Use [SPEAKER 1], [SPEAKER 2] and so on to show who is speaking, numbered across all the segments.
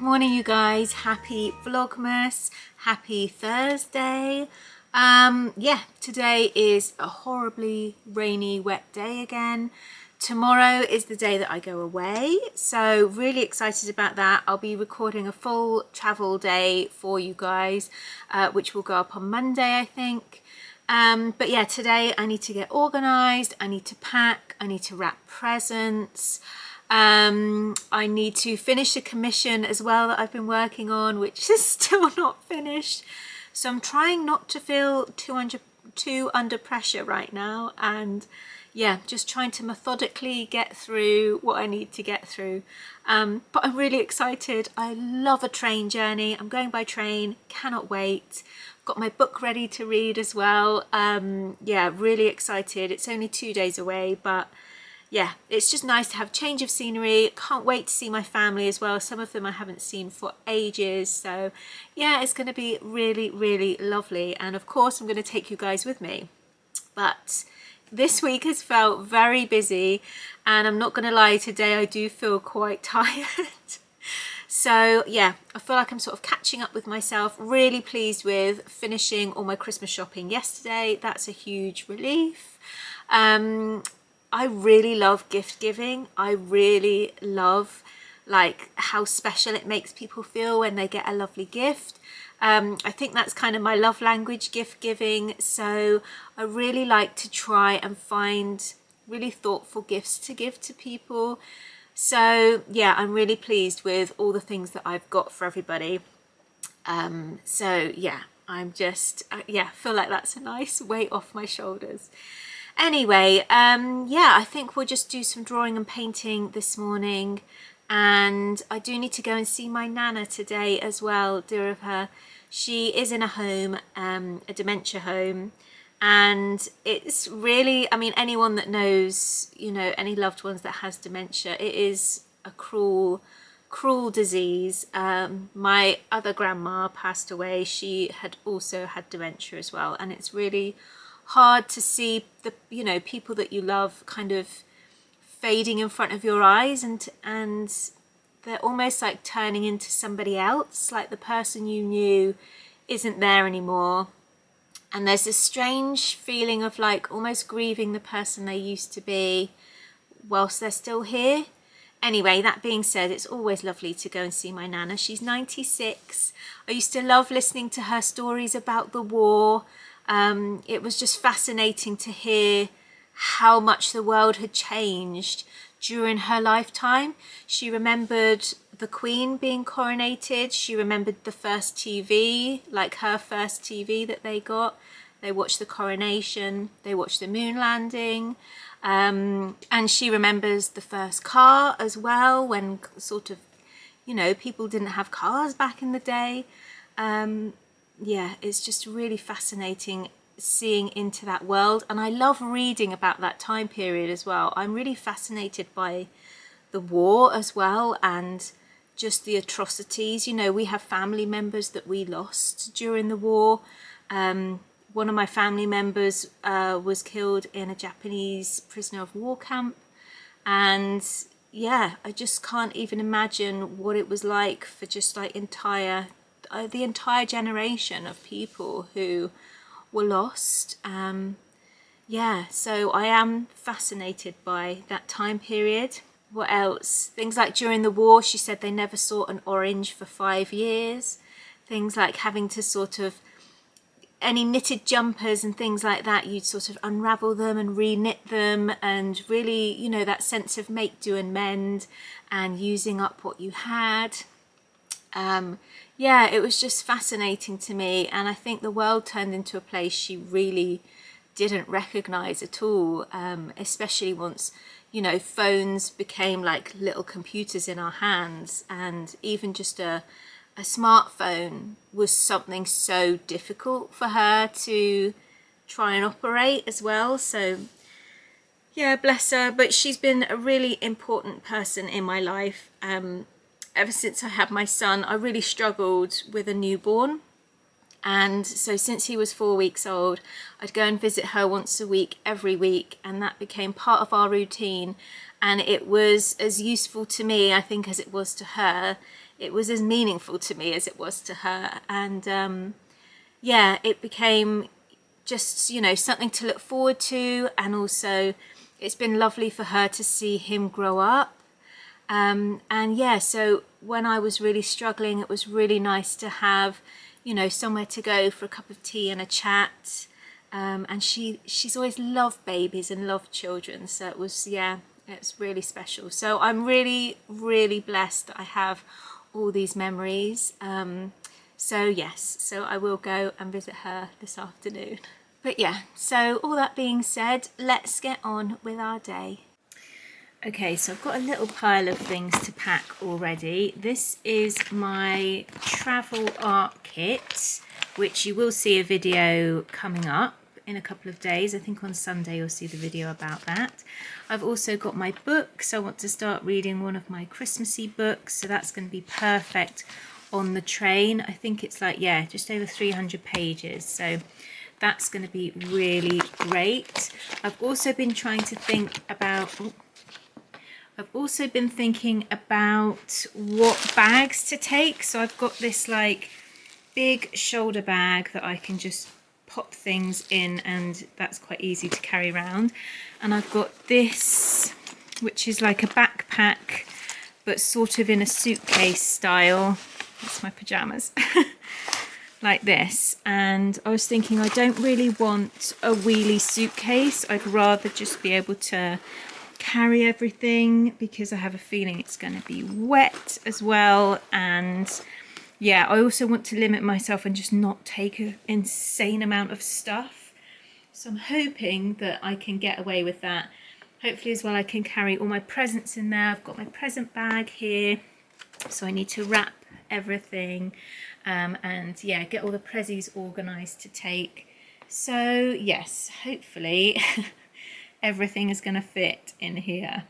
[SPEAKER 1] Good morning, you guys. Happy Vlogmas. Happy Thursday. Yeah, today is a horribly rainy, wet day again. Tomorrow is the day that I go away, so really excited about that. I'll be recording a full travel day for you guys, which will go up on Monday, I think. But yeah, today I need to get organised, I need to pack, I need to wrap presents. I need to finish a commission as well that I've been working on, which is still not finished. So I'm trying not to feel too under pressure right now, and yeah, just trying to methodically get through what I need to get through. But I'm really excited. I love a train journey. I'm going by train, cannot wait. Got my book ready to read as well. Yeah, really excited. It's only 2 days away, but yeah, it's just nice to have a change of scenery. Can't wait to see my family as well. Some of them I haven't seen for ages. So yeah, it's going to be really, really lovely. And of course, I'm going to take you guys with me. But this week has felt very busy. And I'm not going to lie, today I do feel quite tired. So yeah, I feel like I'm sort of catching up with myself. Really pleased with finishing all my Christmas shopping yesterday. That's a huge relief. I really love gift giving. I really love like how special it makes people feel when they get a lovely gift. I think that's kind of my love language, gift giving. So I really like to try and find really thoughtful gifts to give to people. So yeah, I'm really pleased with all the things that I've got for everybody. So yeah, I'm just, yeah, feel like that's a nice weight off my shoulders. Anyway, yeah, I think we'll just do some drawing and painting this morning, and I do need to go and see my Nana today as well, dear of her. She is in a home, a dementia home, and it's really, I mean, anyone that knows, you know, any loved ones that has dementia, it is a cruel disease. My other grandma passed away. She had also had dementia as well, and it's really hard to see the, you know, people that you love kind of fading in front of your eyes, and they're almost like turning into somebody else, like the person you knew isn't there anymore. And there's this strange feeling of like almost grieving the person they used to be whilst they're still here. Anyway, that being said, it's always lovely to go and see my Nana. She's 96. I used to love listening to her stories about the war. It was just fascinating to hear how much the world had changed during her lifetime. She remembered the Queen being coronated. She remembered the first TV, like her first TV that they got. They watched the coronation, they watched the moon landing, and she remembers the first car as well, when sort of, you know, people didn't have cars back in the day. Yeah, it's just really fascinating seeing into that world, and I love reading about that time period as well. I'm really fascinated by the war as well, and just the atrocities. You know, we have family members that we lost during the war. One of my family members was killed in a Japanese prisoner of war camp, and yeah, I just can't even imagine what it was like for just like the entire generation of people who were lost. Yeah, so I am fascinated by that time period. What else? Things like during the war, she said they never saw an orange for 5 years. Things like having to sort of, any knitted jumpers and things like that, you'd sort of unravel them and re-knit them, and really, you know, that sense of make, do and mend and using up what you had. Yeah, it was just fascinating to me, and I think the world turned into a place she really didn't recognise at all, especially once, you know, phones became like little computers in our hands, and even just a smartphone was something so difficult for her to try and operate as well. So yeah, bless her, but she's been a really important person in my life. Ever since I had my son, I really struggled with a newborn. And so since he was 4 weeks old, I'd go and visit her once a week, every week, and that became part of our routine. And it was as useful to me, I think, as it was to her, it was as meaningful to me as it was to her. And yeah, it became just, you know, something to look forward to. And also it's been lovely for her to see him grow up. And yeah, so when I was really struggling, it was really nice to have, you know, somewhere to go for a cup of tea and a chat. And she's always loved babies and loved children. So it was, yeah, it's really special. So I'm really, really blessed that I have all these memories. So yes, so I will go and visit her this afternoon. But yeah, so all that being said, let's get on with our day. Okay, so I've got a little pile of things to pack already. This is my travel art kit, which you will see a video coming up in a couple of days. I think on Sunday you'll see the video about that. I've also got my books. I want to start reading one of my Christmassy books, so that's going to be perfect on the train. I think it's like, yeah, just over 300 pages. So that's going to be really great. I've also been trying to think about... I've also been thinking about what bags to take. So I've got this like big shoulder bag that I can just pop things in, and that's quite easy to carry around. And I've got this, which is like a backpack, but sort of in a suitcase style. That's my pajamas. Like this. And I was thinking I don't really want a wheelie suitcase. I'd rather just be able to carry everything, because I have a feeling it's going to be wet as well. And yeah, I also want to limit myself and just not take an insane amount of stuff. So I'm hoping that I can get away with that. Hopefully as well I can carry all my presents in there. I've got my present bag here, so I need to wrap everything and yeah, get all the prezzies organised to take. So yes, hopefully everything is going to fit in here.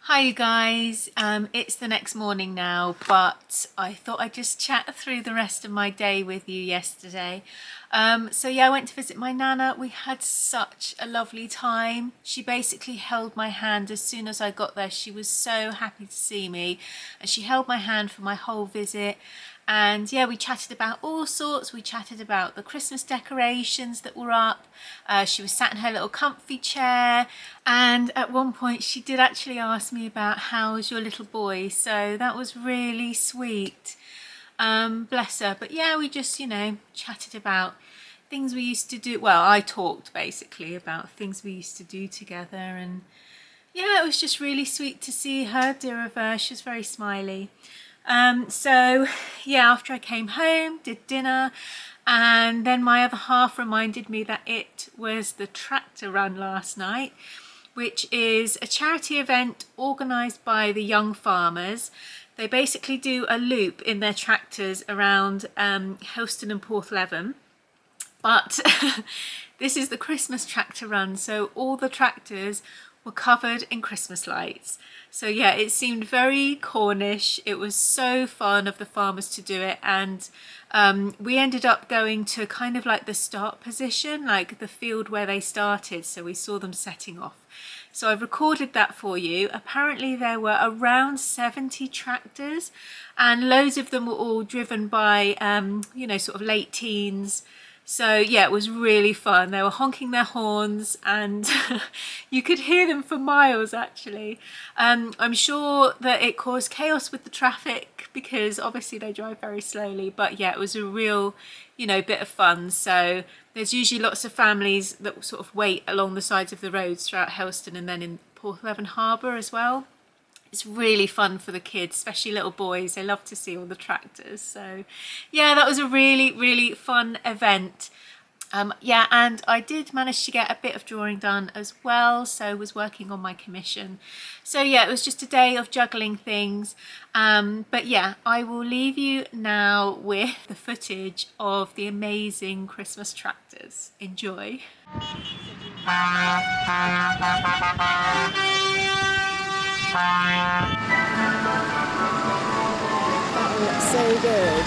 [SPEAKER 1] Hi you guys, it's the next morning now, but I thought I'd just chat through the rest of my day with you yesterday. So yeah, I went to visit my Nana. We had such a lovely time. She basically held my hand as soon as I got there. She was so happy to see me, and she held my hand for my whole visit. And yeah, we chatted about all sorts. We chatted about the Christmas decorations that were up. She was sat in her little comfy chair, and at one point she did actually ask me about how's your little boy. So that was really sweet. Bless her. But yeah, we just, you know, chatted about things we used to do. Well, I talked basically about things we used to do together, and yeah, it was just really sweet to see her, dear of her. She was very smiley. So yeah, after I came home, did dinner, and then my other half reminded me that it was the tractor run last night, which is a charity event organised by the young farmers. They basically do a loop in their tractors around Helston and Porthleven, but this is the Christmas tractor run, so all the tractors were covered in Christmas lights. So yeah, it seemed very Cornish. It was so fun of the farmers to do it, and we ended up going to kind of like the start position, like the field where they started, so we saw them setting off. So I've recorded that for you. Apparently there were around 70 tractors, and loads of them were all driven by you know, sort of late teens. So yeah, it was really fun. They were honking their horns, and you could hear them for miles actually. I'm sure that it caused chaos with the traffic, because obviously they drive very slowly, but yeah, it was a real, you know, bit of fun. So there's usually lots of families that sort of wait along the sides of the roads throughout Helston and then in Porthleven Harbour as well. It's really fun for the kids, especially little boys. They love to see all the tractors. So yeah, that was a really, really fun event. Yeah, and I did manage to get a bit of drawing done as well, so I was working on my commission. So yeah, it was just a day of juggling things. But yeah, I will leave you now with the footage of the amazing Christmas tractors. Enjoy. That looks so good.